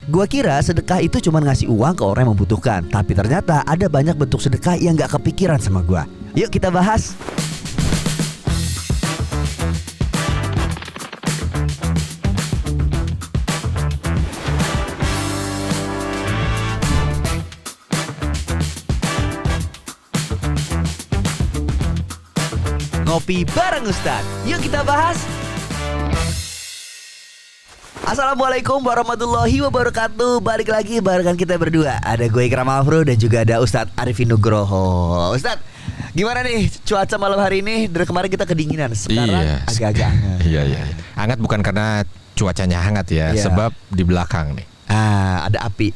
Gua kira sedekah itu cuma ngasih uang ke orang yang membutuhkan, tapi ternyata ada banyak bentuk sedekah yang gak kepikiran sama gua. Yuk kita bahas. Ngopi bareng Ustadz. Yuk kita bahas. Assalamualaikum warahmatullahi wabarakatuh. Balik lagi barengan kita berdua. Ada gue Ikram Afro dan juga ada Ustadz Arifin Nugroho. Ustadz, gimana nih cuaca malam hari ini? Dari kemarin kita kedinginan, sekarang agak-agak hangat. Iya. Hangat bukan karena cuacanya hangat ya, sebab di belakang nih. Ada api.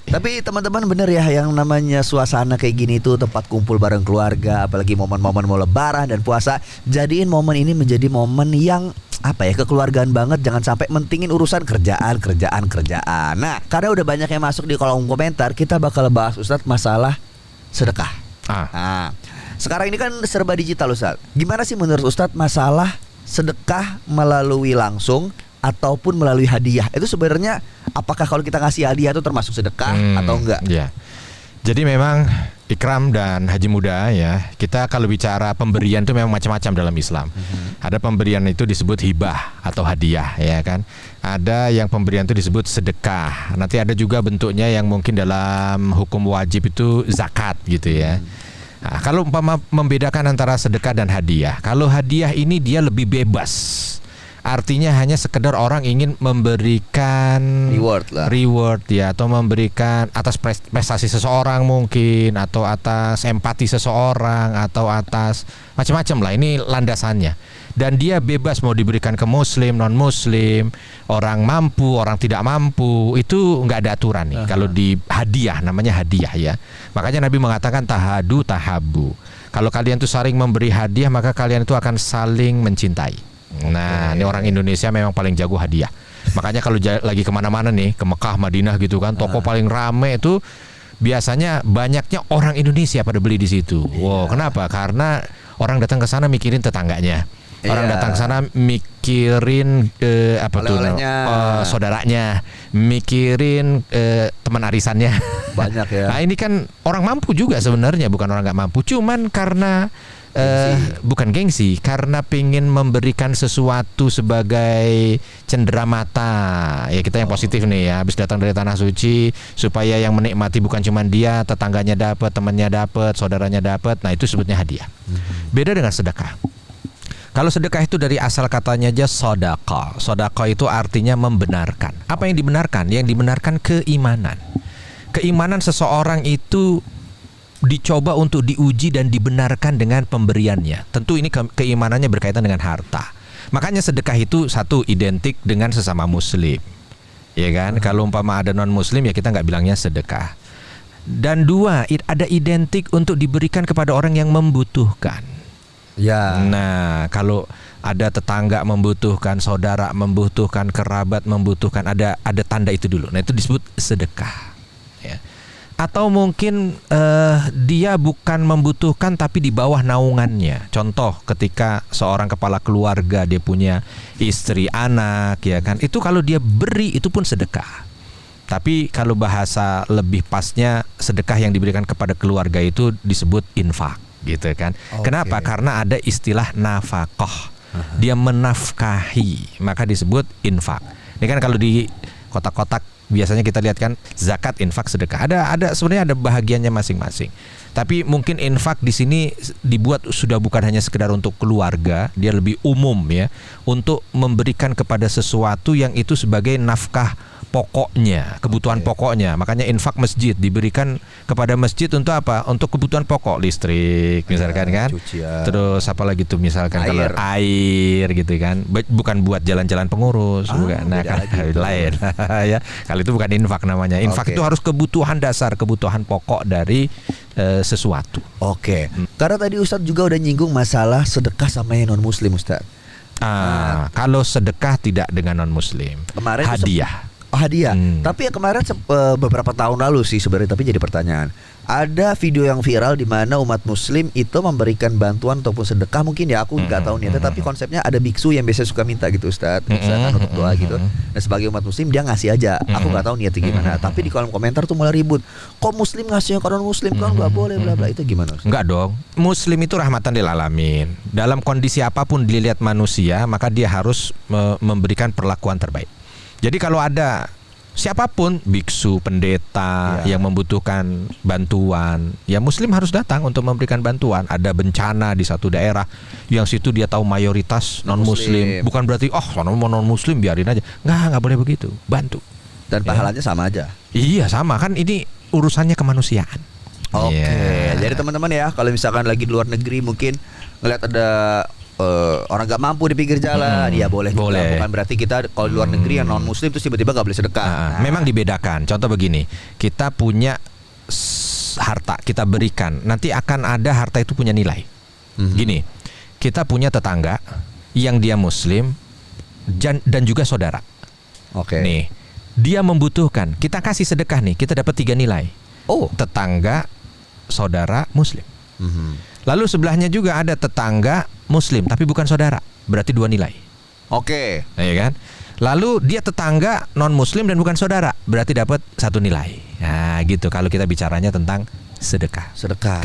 Tapi teman-teman bener ya, yang namanya suasana kayak gini tuh tempat kumpul bareng keluarga, apalagi momen-momen mau lebaran dan puasa. Jadiin momen ini menjadi momen yang kekeluargaan banget. Jangan sampai mentingin urusan kerjaan. Nah, karena udah banyak yang masuk di kolom komentar, kita bakal bahas Ustadz masalah sedekah. Nah, sekarang ini kan serba digital Ustadz. Gimana sih menurut Ustadz masalah sedekah melalui langsung ataupun melalui hadiah? Itu sebenarnya apakah kalau kita ngasih hadiah itu termasuk sedekah atau enggak? Ya. Jadi memang Ikram dan Haji Muda ya, kita kalau bicara pemberian itu memang macam-macam dalam Islam. Ada pemberian itu disebut hibah atau hadiah ya kan. Ada yang pemberian itu disebut sedekah. Nanti ada juga bentuknya yang mungkin dalam hukum wajib itu zakat gitu ya. Nah, kalau umpama membedakan antara sedekah dan hadiah, kalau hadiah ini dia lebih bebas. Artinya hanya sekedar orang ingin memberikan reward ya, atau memberikan atas prestasi seseorang mungkin, atau atas empati seseorang, atau atas macam-macam lah. Ini landasannya. Dan dia bebas mau diberikan ke muslim, non muslim, orang mampu, orang tidak mampu, itu nggak ada aturan nih. Kalau di hadiah, namanya hadiah ya. Makanya Nabi mengatakan tahadu tahabu. Kalau kalian tuh saling memberi hadiah, maka kalian itu akan saling mencintai. Nah, ini orang Indonesia memang paling jago hadiah. Makanya kalau lagi kemana-mana nih, ke Mekah, Madinah gitu kan, toko paling rame itu biasanya banyaknya orang Indonesia pada beli di situ. Wow, kenapa? Karena orang datang ke sana mikirin tetangganya. Orang datang ke sana mikirin saudaranya, mikirin teman arisannya. Banyak ya. Nah, ini kan orang mampu juga sebenarnya, bukan orang nggak mampu. Cuman karena bukan gengsi, karena pengen memberikan sesuatu sebagai cenderamata ya, kita yang positif nih ya, habis datang dari tanah suci, supaya yang menikmati bukan cuma dia, tetangganya dapat, temannya dapat, saudaranya dapat. Nah, itu sebutnya hadiah. Beda dengan sedekah. Kalau sedekah itu dari asal katanya aja sodaqah. Sodaqah itu artinya membenarkan. Apa yang dibenarkan? Yang dibenarkan keimanan. Keimanan seseorang itu dicoba untuk diuji dan dibenarkan dengan pemberiannya. Tentu ini keimanannya berkaitan dengan harta. Makanya sedekah itu satu, identik dengan sesama muslim, ya kan? Kalau umpama ada non muslim ya kita nggak bilangnya sedekah. Dan dua, ada identik untuk diberikan kepada orang yang membutuhkan. Ya. Nah, kalau ada tetangga membutuhkan, saudara membutuhkan, kerabat membutuhkan, ada tanda itu dulu. Nah, itu disebut sedekah. Ya. Atau mungkin dia bukan membutuhkan tapi di bawah naungannya. Contoh ketika seorang kepala keluarga, dia punya istri, anak ya kan, itu kalau dia beri itu pun sedekah. Tapi kalau bahasa lebih pasnya, sedekah yang diberikan kepada keluarga itu disebut infak gitu kan. Kenapa? Karena ada istilah nafkah. Dia menafkahi, maka disebut infak. Ini kan kalau di kotak-kotak biasanya kita lihat kan zakat, infak, sedekah. Ada sebenarnya ada bahagiannya masing-masing. Tapi mungkin infak di sini dibuat sudah bukan hanya sekedar untuk keluarga, dia lebih umum ya, untuk memberikan kepada sesuatu yang itu sebagai nafkah pokoknya, kebutuhan pokoknya. Makanya infak masjid diberikan kepada masjid untuk apa? Untuk kebutuhan pokok, listrik misalkan kan. Cucian. Terus apa lagi tuh misalkan kalau air gitu kan. Bukan buat jalan-jalan pengurus, bukan. Nah, kan lain. Ya. Kalau itu bukan infak namanya. Infak itu harus kebutuhan dasar, kebutuhan pokok dari sesuatu. Karena tadi Ustadz juga udah nyinggung masalah sedekah sama yang non muslim Ustadz. Kalau sedekah tidak dengan non muslim. Kemarin hadiah. Oh, hadiah. Tapi ya kemarin beberapa tahun lalu sih sebenarnya, tapi jadi pertanyaan. Ada video yang viral di mana umat muslim itu memberikan bantuan ataupun sedekah, mungkin ya aku nggak tahu nih, tapi konsepnya ada biksu yang biasanya suka minta gitu Ustadz, misalkan untuk doa gitu. Dan sebagai umat muslim dia ngasih aja. Aku nggak tahu niatnya gimana. Tapi di kolom komentar tuh malah ribut. Kok muslim ngasih ke non muslim, kan nggak boleh bla bla. Itu gimana Ustadz? Enggak dong. Muslim itu rahmatan lil alamin. Dalam kondisi apapun dilihat manusia, maka dia harus memberikan perlakuan terbaik. Jadi kalau ada siapapun, biksu, pendeta yang membutuhkan bantuan, ya muslim harus datang untuk memberikan bantuan. Ada bencana di satu daerah yang situ dia tahu mayoritas non-muslim. Bukan berarti mau non-muslim biarin aja. Nggak boleh begitu. Bantu. Dan pahalanya sama aja. Iya, sama kan, ini urusannya kemanusiaan. Oke. Jadi teman-teman ya, kalau misalkan lagi di luar negeri mungkin ngeliat ada orang gak mampu di pinggir jalan, ya boleh. Bukan berarti kita kalau di luar negeri yang non muslim terus tiba-tiba gak boleh sedekah. Memang dibedakan. Contoh begini, kita punya harta, kita berikan, nanti akan ada harta itu punya nilai. Gini, kita punya tetangga yang dia muslim dan juga saudara. Oke. Nih, dia membutuhkan, kita kasih sedekah nih, kita dapat 3 nilai. Tetangga, saudara, muslim. Lalu sebelahnya juga ada tetangga muslim tapi bukan saudara, berarti 2 nilai. Oke. Iya kan? Lalu dia tetangga non muslim dan bukan saudara, berarti dapat 1 nilai. Nah gitu kalau kita bicaranya tentang sedekah.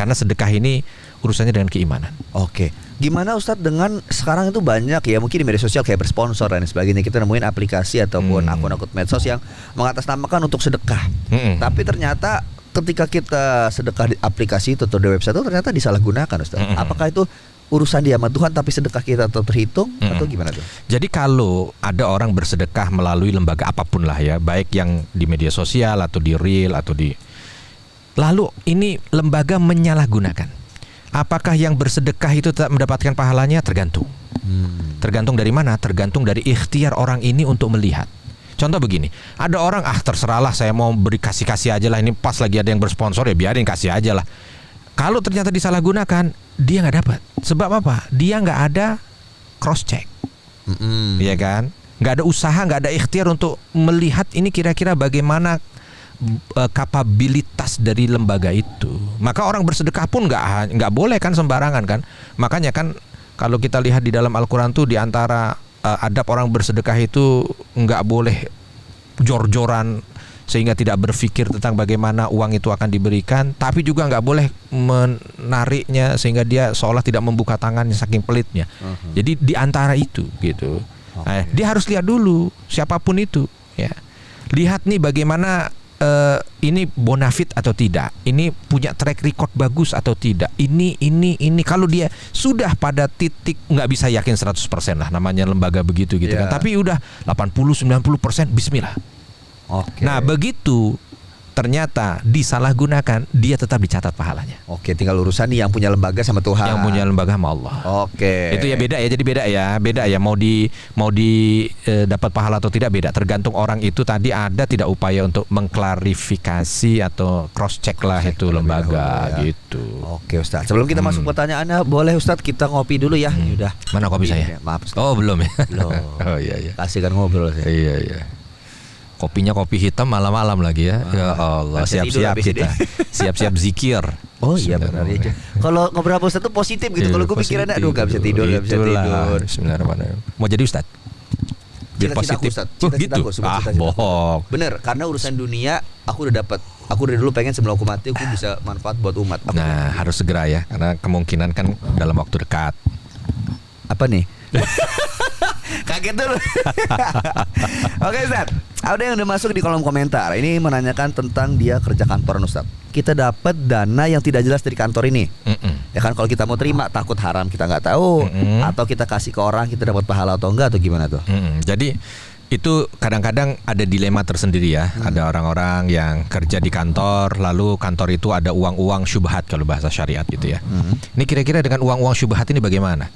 Karena sedekah ini urusannya dengan keimanan. Oke. Gimana Ustadz dengan sekarang itu banyak ya, mungkin di media sosial kayak bersponsor dan sebagainya, kita nemuin aplikasi ataupun akun-akun medsos yang mengatasnamakan untuk sedekah. Tapi ternyata ketika kita sedekah di aplikasi itu atau di website itu ternyata disalahgunakan Ustaz. Apakah itu urusan dia sama Tuhan tapi sedekah kita tetap terhitung atau gimana tuh? Jadi kalau ada orang bersedekah melalui lembaga apapun lah ya, baik yang di media sosial atau di real atau di, lalu ini lembaga menyalahgunakan, apakah yang bersedekah itu tetap mendapatkan pahalanya? Tergantung. Tergantung dari mana? Tergantung dari ikhtiar orang ini untuk melihat. Contoh begini, ada orang terserahlah saya mau beri kasih aja lah, ini pas lagi ada yang bersponsor ya biarin kasih aja lah. Kalau ternyata disalahgunakan, dia nggak dapat. Sebab apa? Dia nggak ada cross check, ya kan? Nggak ada usaha, nggak ada ikhtiar untuk melihat ini kira-kira bagaimana kapabilitas dari lembaga itu. Maka orang bersedekah pun nggak boleh kan sembarangan kan. Makanya kan kalau kita lihat di dalam Al-Quran tuh di antara adab orang bersedekah itu nggak boleh jor-joran sehingga tidak berpikir tentang bagaimana uang itu akan diberikan, tapi juga nggak boleh menariknya sehingga dia seolah tidak membuka tangannya saking pelitnya. Jadi di antara itu gitu. Nah, dia harus lihat dulu siapapun itu ya. Lihat nih bagaimana ini bonafit atau tidak, ini punya track record bagus atau tidak, ini kalau dia sudah pada titik nggak bisa yakin 100% lah, namanya lembaga begitu gitu kan, tapi udah 80-90% bismillah. Nah begitu ternyata disalahgunakan, dia tetap dicatat pahalanya. Oke, tinggal urusan nih yang punya lembaga sama Tuhan. Yang punya lembaga sama Allah. Oke. Itu ya beda ya, jadi beda ya mau dapat pahala atau tidak beda. Tergantung orang itu tadi ada tidak upaya untuk mengklarifikasi atau cross check lah itu lembaga gitu. Oke Ustaz. Sebelum kita masuk pertanyaannya, boleh Ustaz kita ngopi dulu ya? Udah. Mana kopi saya? Maaf Ustaz. Oh belum ya. Belum. Oh iya. Kasihkan ngobrol saya. Iya. Kopinya kopi hitam malam-malam lagi ya. Ya Allah, siap-siap kita. Siap-siap zikir. Oh iya benar ya. Kalau ngobrol sama Ustaz tuh positif gitu. Kalau gue pikirannya aduh gak bisa tidur. Bismillahirrahmanirrahim. Mau jadi Ustaz? Biar positif. Cita-citaku, gitu. Bohong. Bener, karena urusan dunia aku udah dapat. Aku dari dulu pengen sebelum aku mati aku bisa manfaat buat umat. Harus segera ya, karena kemungkinan kan dalam waktu dekat. Apa nih? Kaget dulu. Oke Ustaz, ada yang udah masuk di kolom komentar. Ini menanyakan tentang dia kerja kantoran Ustaz. Kita dapat dana yang tidak jelas dari kantor ini. Ya kan, kalau kita mau terima takut haram kita nggak tahu, atau kita kasih ke orang kita dapat pahala atau enggak, atau gimana tuh? Jadi itu kadang-kadang ada dilema tersendiri ya. Ada orang-orang yang kerja di kantor, lalu kantor itu ada uang-uang syubhat kalau bahasa syariat gitu ya. Ini kira-kira dengan uang-uang syubhat ini bagaimana?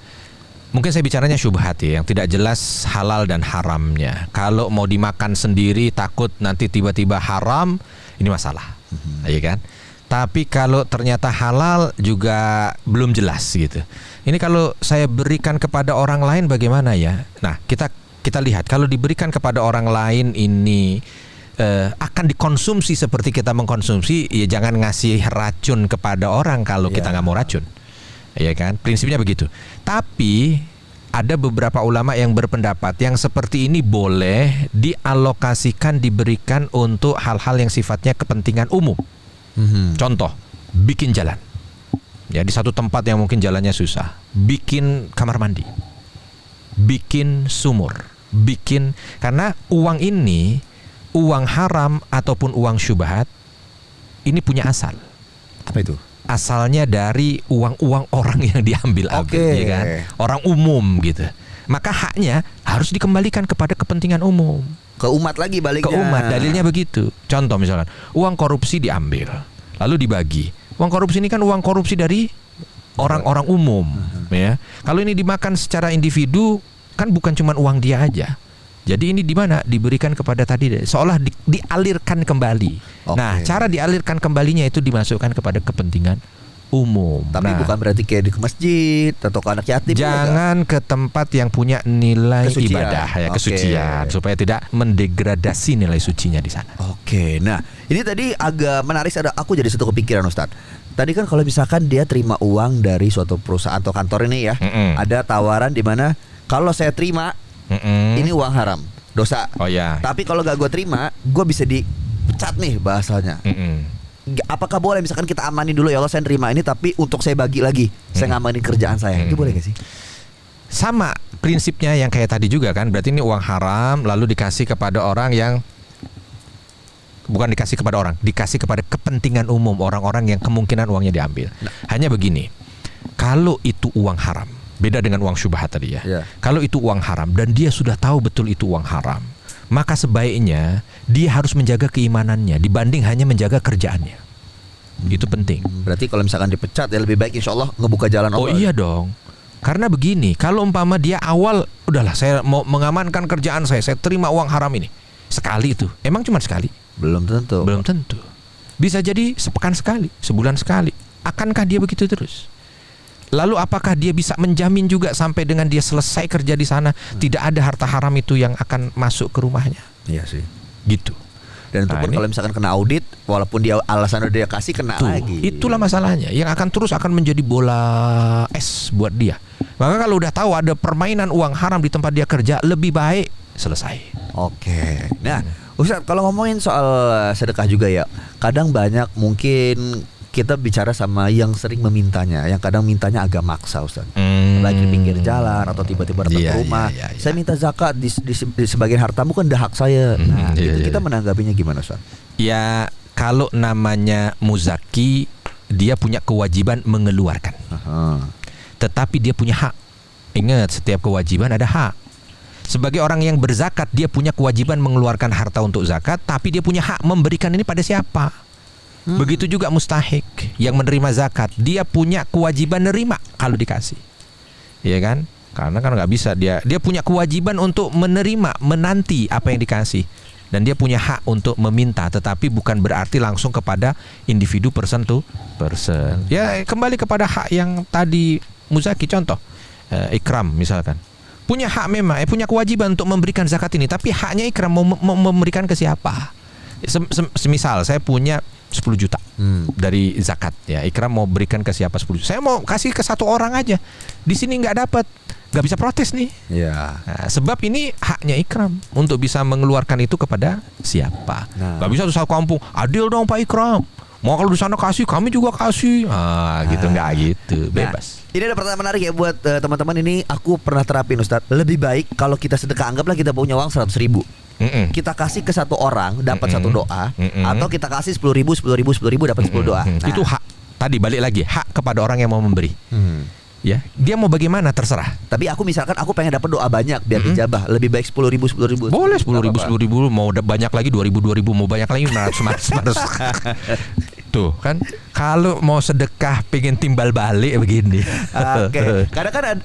Mungkin saya bicaranya syubhat ya, yang tidak jelas halal dan haramnya. Kalau mau dimakan sendiri takut nanti tiba-tiba haram, ini masalah, ya kan? Tapi kalau ternyata halal juga belum jelas gitu. Ini kalau saya berikan kepada orang lain bagaimana ya? Nah, kita lihat kalau diberikan kepada orang lain ini akan dikonsumsi seperti kita mengkonsumsi, ya jangan ngasih racun kepada orang kalau kita nggak mau racun, ya kan? Prinsipnya begitu. Tapi ada beberapa ulama yang berpendapat yang seperti ini boleh dialokasikan, diberikan untuk hal-hal yang sifatnya kepentingan umum. Contoh, bikin jalan. Ya, di satu tempat yang mungkin jalannya susah, bikin kamar mandi, bikin sumur, karena uang ini, uang haram ataupun uang syubhat ini punya asal. Apa itu? Asalnya dari uang-uang orang yang diambil, ya kan? Orang umum gitu. Maka haknya harus dikembalikan kepada kepentingan umum. Ke umat lagi baliknya. Ke umat, dalilnya begitu. Contoh misalkan, uang korupsi diambil, lalu dibagi. Uang korupsi ini kan uang korupsi dari orang-orang umum, ya. Kalau ini dimakan secara individu, kan bukan cuma uang dia aja. Jadi ini di mana diberikan kepada tadi seolah dialirkan kembali. Nah, cara dialirkan kembalinya itu dimasukkan kepada kepentingan umum. Tapi bukan berarti kayak di masjid atau ke anak yatim. Jangan ke tempat yang punya nilai ibadah, ya, kesucian, supaya tidak mendegradasi nilai sucinya di sana. Nah ini tadi agak menarik. Aku jadi satu kepikiran, Ustadz. Tadi kan kalau misalkan dia terima uang dari suatu perusahaan atau kantor ini ya, ada tawaran di mana kalau saya terima ini uang haram, dosa. Tapi kalau gak gue terima, gue bisa dipecat nih bahasanya. Apakah boleh misalkan kita amanin dulu, ya Allah saya terima ini, tapi untuk saya bagi lagi, saya ngamanin kerjaan saya, itu boleh gak sih? Sama prinsipnya yang kayak tadi juga kan, berarti ini uang haram lalu dikasih kepada orang yang bukan dikasih kepada orang, dikasih kepada kepentingan umum, orang-orang yang kemungkinan uangnya diambil. Hanya begini, kalau itu uang haram, beda dengan uang syubhat tadi ya. Kalau itu uang haram dan dia sudah tahu betul itu uang haram, maka sebaiknya dia harus menjaga keimanannya dibanding hanya menjaga kerjaannya. Itu penting. Berarti kalau misalkan dipecat ya lebih baik insya Allah ngebuka jalan Allah. Oh iya dong. Karena begini, kalau umpama dia awal udahlah saya mau mengamankan kerjaan saya terima uang haram ini. Sekali itu. Emang cuma sekali? Belum tentu. Bisa jadi sepekan sekali, sebulan sekali. Akankah dia begitu terus? Lalu apakah dia bisa menjamin juga sampai dengan dia selesai kerja di sana tidak ada harta haram itu yang akan masuk ke rumahnya? Iya sih. Gitu. Dan itu pun kalau misalkan kena audit, walaupun dia alasan udah dia kasih, kena lagi. Itulah masalahnya, yang akan terus akan menjadi bola es buat dia. Maka kalau udah tahu ada permainan uang haram di tempat dia kerja, lebih baik selesai. Nah, Ustadz, kalau ngomongin soal sedekah juga ya, kadang banyak mungkin kita bicara sama yang sering memintanya, yang kadang mintanya agak maksa, Ustaz. Lagi di pinggir jalan atau tiba-tiba datang ke rumah, saya minta zakat di sebagian hartamu kan dah hak saya. Nah, kita menanggapinya gimana, Ustaz? Ya, kalau namanya muzaki, dia punya kewajiban mengeluarkan. Tetapi dia punya hak. Ingat, setiap kewajiban ada hak. Sebagai orang yang berzakat, dia punya kewajiban mengeluarkan harta untuk zakat, tapi dia punya hak memberikan ini pada siapa. Begitu juga mustahik yang menerima zakat, dia punya kewajiban nerima kalau dikasih, ya kan? Karena kan nggak bisa, dia punya kewajiban untuk menerima, menanti apa yang dikasih, dan dia punya hak untuk meminta, tetapi bukan berarti langsung kepada individu person to person. Ya kembali kepada hak yang tadi muzaki, contoh ikram misalkan, punya hak memang, punya kewajiban untuk memberikan zakat ini, tapi haknya ikram mau memberikan ke siapa? Semisal saya punya 10 juta dari zakat, ya ikram mau berikan ke siapa 10 juta, saya mau kasih ke satu orang aja, di sini nggak dapat, nggak bisa protes nih. Nah, sebab ini haknya ikram untuk bisa mengeluarkan itu kepada siapa. Nggak bisa tuh satu kampung, adil dong Pak Ikram, mau kalau di sana kasih kami juga kasih, gitu nggak gitu, bebas. Ini ada pertanyaan menarik ya buat teman-teman, ini aku pernah terapin, Ustadz. Lebih baik kalau kita sedekah, anggaplah kita punya uang 100.000, kita kasih ke satu orang dapat satu doa, atau kita kasih 10.000 dapat 10 doa. Itu hak. Tadi balik lagi, hak kepada orang yang mau memberi. Ya, dia mau bagaimana terserah. Tapi aku misalkan aku pengen dapat doa banyak biar dijabah, lebih baik 10.000. Boleh 10.000, mau banyak lagi 2.000, mau banyak lagi 500. Tuh kan, kalau mau sedekah pengen timbal balik begini. Kadang kan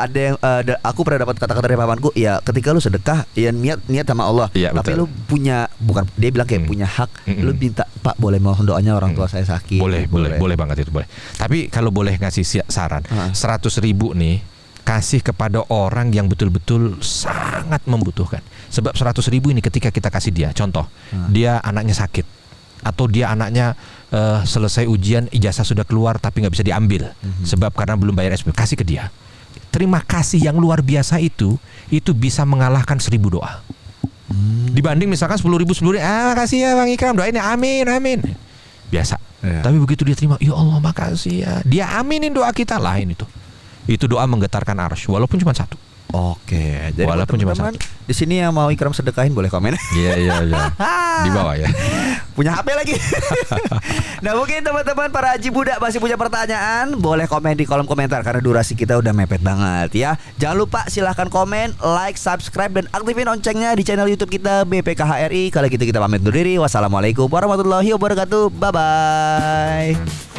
ada yang aku pernah dapat kata-kata dari pamanku, ya ketika lu sedekah ya niat sama Allah, tapi lu punya, bukan dia bilang kayak punya hak, lu minta, Pak boleh mohon doanya orang tua saya sakit. Boleh banget itu boleh. Tapi kalau boleh ngasih saran, 100.000 nih, kasih kepada orang yang betul-betul sangat membutuhkan. Sebab 100.000 ini ketika kita kasih dia, contoh, dia anaknya sakit atau dia anaknya selesai ujian, ijazah sudah keluar tapi nggak bisa diambil sebab karena belum bayar SPP, kasih ke dia. Terima kasih yang luar biasa itu bisa mengalahkan 1000 doa. Dibanding misalkan 10.000, makasih ya Bang Ikram, doain ya, amin, amin. Biasa. Tapi begitu dia terima, ya Allah makasih ya, dia aminin doa kita, lain itu. Itu doa menggetarkan arsy walaupun cuma satu. Oke, jadi walaupun cuma teman-teman satu. di sini yang mau Ikram sedekahin boleh komen. Iya. Di bawah ya. Punya HP lagi. Nah, mungkin teman-teman para haji budak masih punya pertanyaan, boleh komen di kolom komentar karena durasi kita udah mepet banget ya. Jangan lupa silahkan komen, like, subscribe dan aktifin loncengnya di channel YouTube kita BPKHRI. Kalau gitu kita pamit undur diri. Wassalamualaikum warahmatullahi wabarakatuh. Bye bye.